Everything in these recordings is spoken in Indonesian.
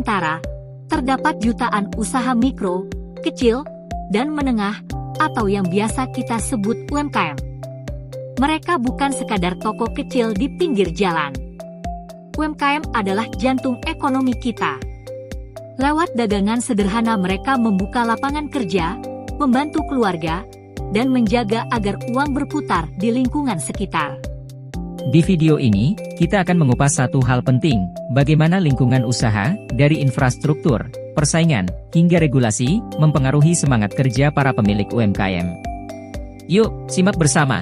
Sementara, terdapat jutaan usaha mikro, kecil, dan menengah, atau yang biasa kita sebut UMKM. Mereka bukan sekadar toko kecil di pinggir jalan. UMKM adalah jantung ekonomi kita. Lewat dagangan sederhana mereka membuka lapangan kerja, membantu keluarga, dan menjaga agar uang berputar di lingkungan sekitar. Di video ini, kita akan mengupas satu hal penting, bagaimana lingkungan usaha, dari infrastruktur, persaingan, hingga regulasi, mempengaruhi semangat kerja para pemilik UMKM. Yuk, simak bersama.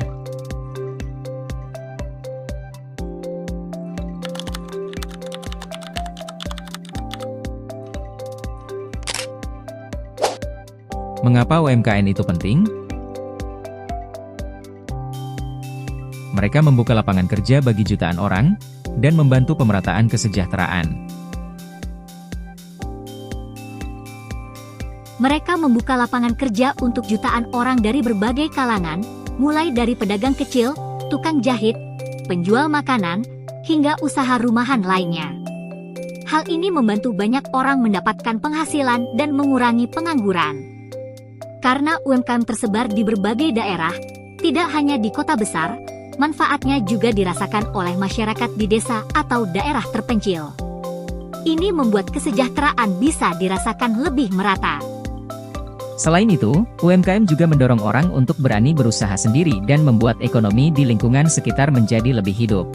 Mengapa UMKM itu penting? Mereka membuka lapangan kerja bagi jutaan orang, dan membantu pemerataan kesejahteraan. Mereka membuka lapangan kerja untuk jutaan orang dari berbagai kalangan, mulai dari pedagang kecil, tukang jahit, penjual makanan, hingga usaha rumahan lainnya. Hal ini membantu banyak orang mendapatkan penghasilan dan mengurangi pengangguran. Karena UMKM tersebar di berbagai daerah, tidak hanya di kota besar, manfaatnya juga dirasakan oleh masyarakat di desa atau daerah terpencil. Ini membuat kesejahteraan bisa dirasakan lebih merata. Selain itu, UMKM juga mendorong orang untuk berani berusaha sendiri dan membuat ekonomi di lingkungan sekitar menjadi lebih hidup.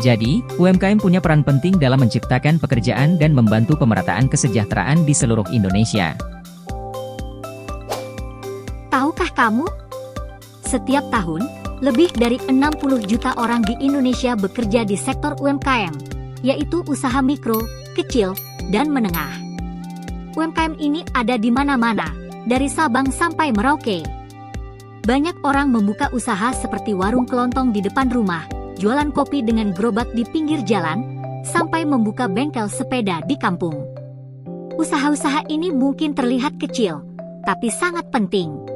Jadi, UMKM punya peran penting dalam menciptakan pekerjaan dan membantu pemerataan kesejahteraan di seluruh Indonesia. Tahukah kamu? Setiap tahun, lebih dari 60 juta orang di Indonesia bekerja di sektor UMKM, yaitu usaha mikro, kecil, dan menengah. UMKM ini ada di mana-mana, dari Sabang sampai Merauke. Banyak orang membuka usaha seperti warung kelontong di depan rumah, jualan kopi dengan gerobak di pinggir jalan, sampai membuka bengkel sepeda di kampung. Usaha-usaha ini mungkin terlihat kecil, tapi sangat penting.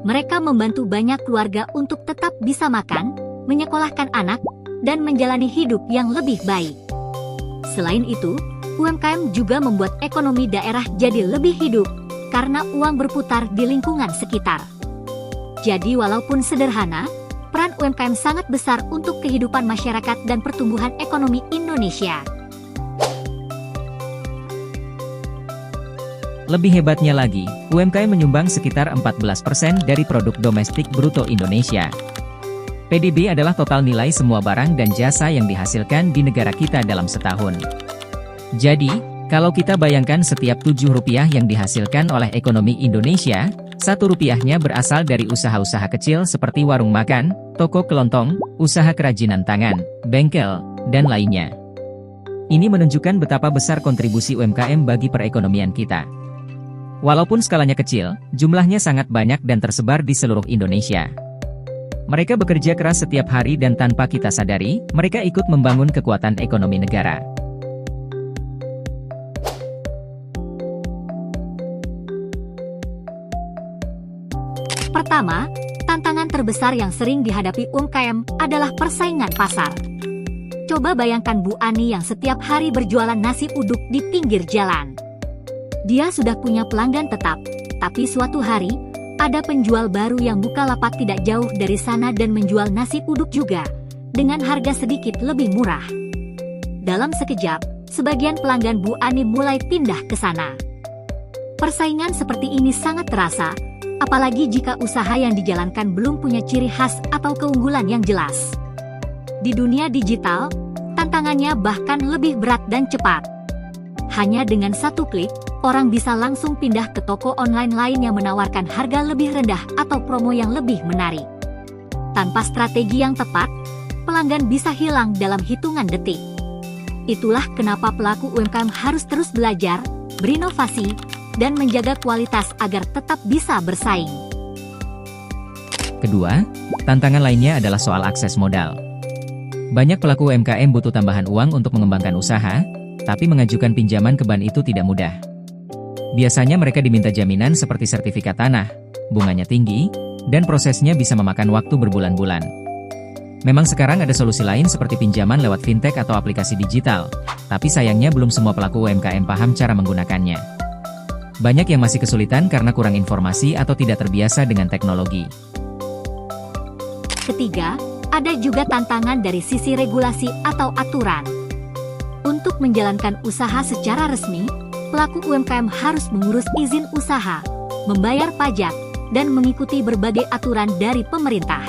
Mereka membantu banyak keluarga untuk tetap bisa makan, menyekolahkan anak, dan menjalani hidup yang lebih baik. Selain itu, UMKM juga membuat ekonomi daerah jadi lebih hidup, karena uang berputar di lingkungan sekitar. Jadi walaupun sederhana, peran UMKM sangat besar untuk kehidupan masyarakat dan pertumbuhan ekonomi Indonesia. Lebih hebatnya lagi, UMKM menyumbang sekitar 14% dari produk domestik bruto Indonesia. PDB adalah total nilai semua barang dan jasa yang dihasilkan di negara kita dalam setahun. Jadi, kalau kita bayangkan setiap 7 rupiah yang dihasilkan oleh ekonomi Indonesia, 1 rupiahnya berasal dari usaha-usaha kecil seperti warung makan, toko kelontong, usaha kerajinan tangan, bengkel, dan lainnya. Ini menunjukkan betapa besar kontribusi UMKM bagi perekonomian kita. Walaupun skalanya kecil, jumlahnya sangat banyak dan tersebar di seluruh Indonesia. Mereka bekerja keras setiap hari dan tanpa kita sadari, mereka ikut membangun kekuatan ekonomi negara. Pertama, tantangan terbesar yang sering dihadapi UMKM adalah persaingan pasar. Coba bayangkan Bu Ani yang setiap hari berjualan nasi uduk di pinggir jalan. Dia sudah punya pelanggan tetap, tapi suatu hari, ada penjual baru yang buka lapak tidak jauh dari sana dan menjual nasi uduk juga, dengan harga sedikit lebih murah. Dalam sekejap, sebagian pelanggan Bu Ani mulai pindah ke sana. Persaingan seperti ini sangat terasa, apalagi jika usaha yang dijalankan belum punya ciri khas atau keunggulan yang jelas. Di dunia digital, tantangannya bahkan lebih berat dan cepat. Hanya dengan satu klik, orang bisa langsung pindah ke toko online lain yang menawarkan harga lebih rendah atau promo yang lebih menarik. Tanpa strategi yang tepat, pelanggan bisa hilang dalam hitungan detik. Itulah kenapa pelaku UMKM harus terus belajar, berinovasi, dan menjaga kualitas agar tetap bisa bersaing. Kedua, tantangan lainnya adalah soal akses modal. Banyak pelaku UMKM butuh tambahan uang untuk mengembangkan usaha, tapi mengajukan pinjaman ke bank itu tidak mudah. Biasanya mereka diminta jaminan seperti sertifikat tanah, bunganya tinggi, dan prosesnya bisa memakan waktu berbulan-bulan. Memang sekarang ada solusi lain seperti pinjaman lewat fintech atau aplikasi digital, tapi sayangnya belum semua pelaku UMKM paham cara menggunakannya. Banyak yang masih kesulitan karena kurang informasi atau tidak terbiasa dengan teknologi. Ketiga, ada juga tantangan dari sisi regulasi atau aturan. Untuk menjalankan usaha secara resmi, pelaku UMKM harus mengurus izin usaha, membayar pajak, dan mengikuti berbagai aturan dari pemerintah.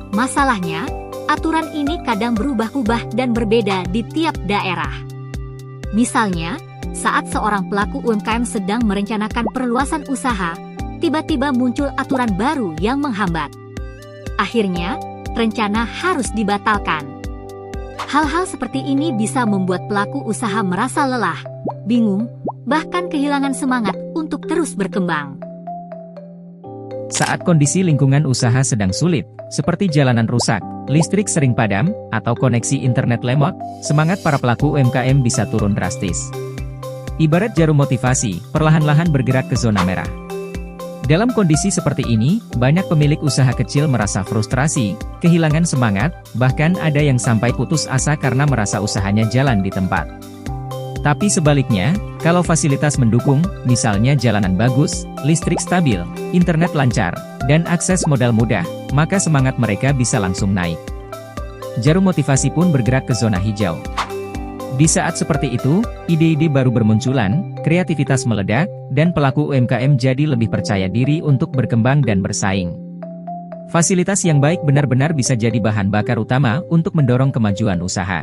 Masalahnya, aturan ini kadang berubah-ubah dan berbeda di tiap daerah. Misalnya, saat seorang pelaku UMKM sedang merencanakan perluasan usaha, tiba-tiba muncul aturan baru yang menghambat. Akhirnya, rencana harus dibatalkan. Hal-hal seperti ini bisa membuat pelaku usaha merasa lelah, bingung, bahkan kehilangan semangat untuk terus berkembang. Saat kondisi lingkungan usaha sedang sulit, seperti jalanan rusak, listrik sering padam, atau koneksi internet lemot, semangat para pelaku UMKM bisa turun drastis. Ibarat jarum motivasi, perlahan-lahan bergerak ke zona merah. Dalam kondisi seperti ini, banyak pemilik usaha kecil merasa frustrasi, kehilangan semangat, bahkan ada yang sampai putus asa karena merasa usahanya jalan di tempat. Tapi sebaliknya, kalau fasilitas mendukung, misalnya jalanan bagus, listrik stabil, internet lancar, dan akses modal mudah, maka semangat mereka bisa langsung naik. Jarum motivasi pun bergerak ke zona hijau. Di saat seperti itu, ide-ide baru bermunculan, kreativitas meledak, dan pelaku UMKM jadi lebih percaya diri untuk berkembang dan bersaing. Fasilitas yang baik benar-benar bisa jadi bahan bakar utama untuk mendorong kemajuan usaha.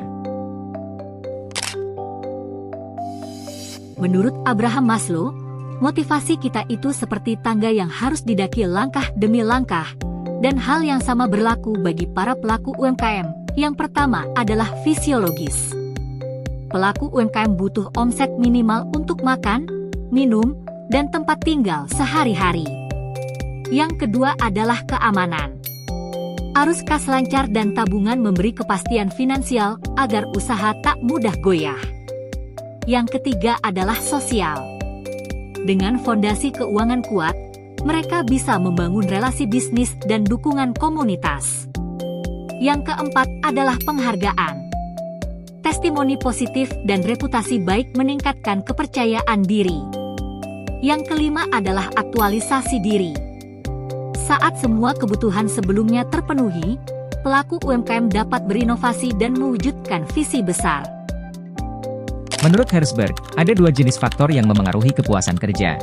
Menurut Abraham Maslow, motivasi kita itu seperti tangga yang harus didaki langkah demi langkah, dan hal yang sama berlaku bagi para pelaku UMKM. Yang pertama adalah fisiologis. Pelaku UMKM butuh omset minimal untuk makan, minum, dan tempat tinggal sehari-hari. Yang kedua adalah keamanan. Arus kas lancar dan tabungan memberi kepastian finansial agar usaha tak mudah goyah. Yang ketiga adalah sosial. Dengan fondasi keuangan kuat, mereka bisa membangun relasi bisnis dan dukungan komunitas. Yang keempat adalah penghargaan. Testimoni positif dan reputasi baik meningkatkan kepercayaan diri. Yang kelima adalah aktualisasi diri. Saat semua kebutuhan sebelumnya terpenuhi, pelaku UMKM dapat berinovasi dan mewujudkan visi besar. Menurut Herzberg, ada dua jenis faktor yang memengaruhi kepuasan kerja.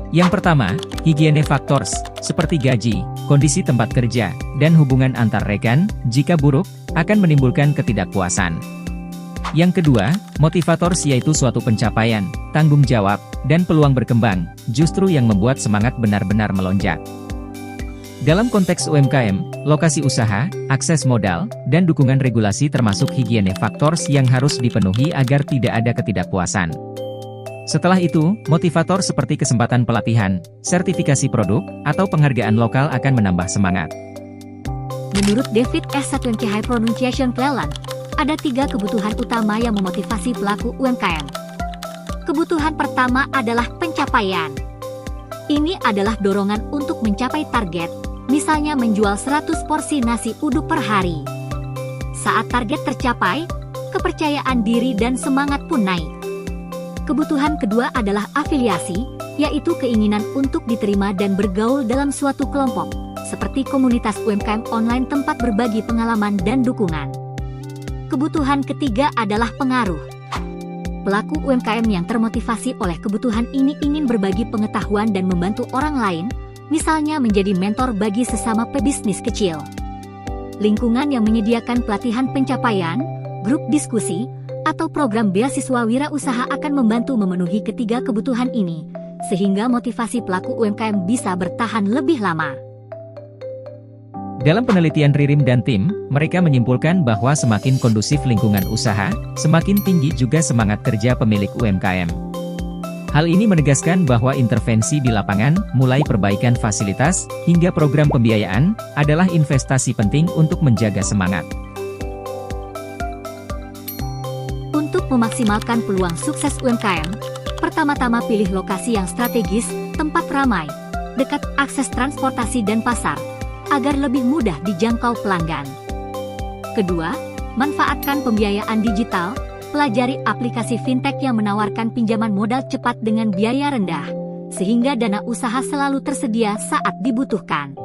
Yang pertama, higiene factors, seperti gaji, kondisi tempat kerja, dan hubungan antar rekan, jika buruk, akan menimbulkan ketidakpuasan. Yang kedua, motivators yaitu suatu pencapaian, tanggung jawab, dan peluang berkembang, justru yang membuat semangat benar-benar melonjak. Dalam konteks UMKM, lokasi usaha, akses modal, dan dukungan regulasi termasuk higiene factors yang harus dipenuhi agar tidak ada ketidakpuasan. Setelah itu, motivator seperti kesempatan pelatihan, sertifikasi produk, atau penghargaan lokal akan menambah semangat. Menurut David S. Satwenke High Pronunciation Cleland, ada 3 kebutuhan utama yang memotivasi pelaku UMKM. Kebutuhan pertama adalah pencapaian. Ini adalah dorongan untuk mencapai target, misalnya menjual 100 porsi nasi uduk per hari. Saat target tercapai, kepercayaan diri dan semangat pun naik. Kebutuhan kedua adalah afiliasi, yaitu keinginan untuk diterima dan bergaul dalam suatu kelompok, seperti komunitas UMKM online tempat berbagi pengalaman dan dukungan. Kebutuhan ketiga adalah pengaruh. Pelaku UMKM yang termotivasi oleh kebutuhan ini ingin berbagi pengetahuan dan membantu orang lain, misalnya menjadi mentor bagi sesama pebisnis kecil. Lingkungan yang menyediakan pelatihan pencapaian, grup diskusi, atau program beasiswa wirausaha akan membantu memenuhi ketiga kebutuhan ini, sehingga motivasi pelaku UMKM bisa bertahan lebih lama. Dalam penelitian Ririm dan tim, mereka menyimpulkan bahwa semakin kondusif lingkungan usaha, semakin tinggi juga semangat kerja pemilik UMKM. Hal ini menegaskan bahwa intervensi di lapangan, mulai perbaikan fasilitas, hingga program pembiayaan, adalah investasi penting untuk menjaga semangat. Untuk memaksimalkan peluang sukses UMKM, pertama-tama pilih lokasi yang strategis, tempat ramai, dekat akses transportasi dan pasar, agar lebih mudah dijangkau pelanggan. Kedua, manfaatkan pembiayaan digital. Pelajari aplikasi fintech yang menawarkan pinjaman modal cepat dengan biaya rendah, sehingga dana usaha selalu tersedia saat dibutuhkan.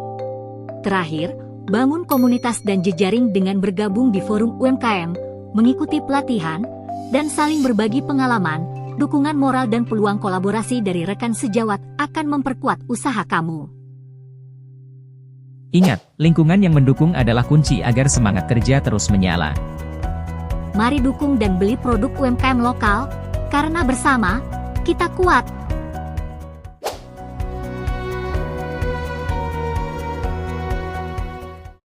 Terakhir, bangun komunitas dan jejaring dengan bergabung di forum UMKM, mengikuti pelatihan, dan saling berbagi pengalaman. Dukungan moral dan peluang kolaborasi dari rekan sejawat akan memperkuat usaha kamu. Ingat, lingkungan yang mendukung adalah kunci agar semangat kerja terus menyala. Mari dukung dan beli produk UMKM lokal, karena bersama, kita kuat.